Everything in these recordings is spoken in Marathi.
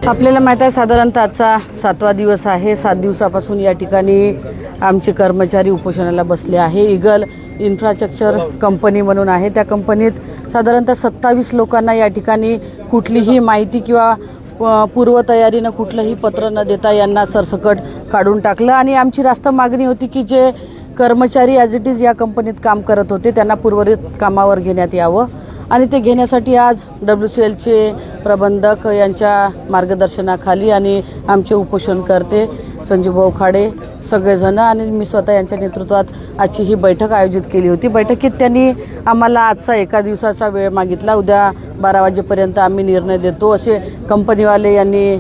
आपल्याला माहिती आहे साधारणतः आजचा 7वा दिवस आहे। 7 दिवसापासून या ठिकाणी आमचे कर्मचारी उपोषणाला बसले आहे। ईगल इन्फ्रास्ट्रक्चर कंपनी म्हणून आहे, त्या कंपनीत साधारणतः 27 लोकांना या ठिकाणी कुठलीही माहिती किंवा पूर्वतयारीने कुठलंही पत्र न देता यांना सरसकट काढून टाकलं आणि आमची रास्त मागणी होती की जे कर्मचारी ॲज इट इज या कंपनीत काम करत होते त्यांना पूर्वरित कामावर घेण्यात यावं आणि ते घेण्यासाठी आज WCLचे प्रबंधक यांच्या मार्गदर्शनाखाली आणि आमचे उपोषणकर्ते संजीवभाऊ खाडे सगळेजण आणि मी स्वतः यांच्या नेतृत्वात आजची ही बैठक आयोजित केली होती। बैठकीत त्यांनी आम्हाला आजचा एका दिवसाचा वेळ मागितला, उद्या 12 वाजेपर्यंत आम्ही निर्णय देतो असे कंपनीवाले यांनी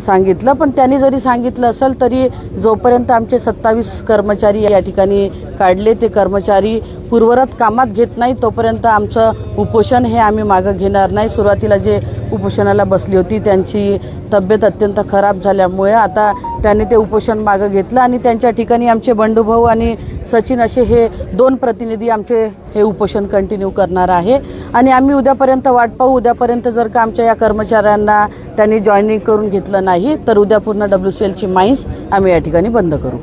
सांगितलं। पण त्यांनी जरी सांगितलं असेल तरी जोपर्यंत आमचे 27 कर्मचारी या ठिकाणी काढले ते कर्मचारी पूर्वरत कामात घेत नाही तोपर्यंत आमचं उपोषण हे आम्ही मागे घेणार नाही। सुरुवातीला जे उपोषणाला बसली होती त्यांची तब्येत अत्यंत खराब झाल्यामुळे आता त्यांनी ते उपोषण मागे घेतलं आणि त्यांच्या ठिकाणी आमचे बंडूभाऊ आणि सचिन असे हे 2 प्रतिनिधी आमचे हे उपोषण कंटिन्यू करणार आहे आणि आम्ही उद्यापर्यंत वाट पाहू। उद्यापर्यंत जर का आमच्या या कर्मचाऱ्यांना त्यांनी जॉईनिंग करून घेतलं नाही तर उद्या पूर्ण WCLची माइन्स आम्ही या ठिकाणी बंद करू।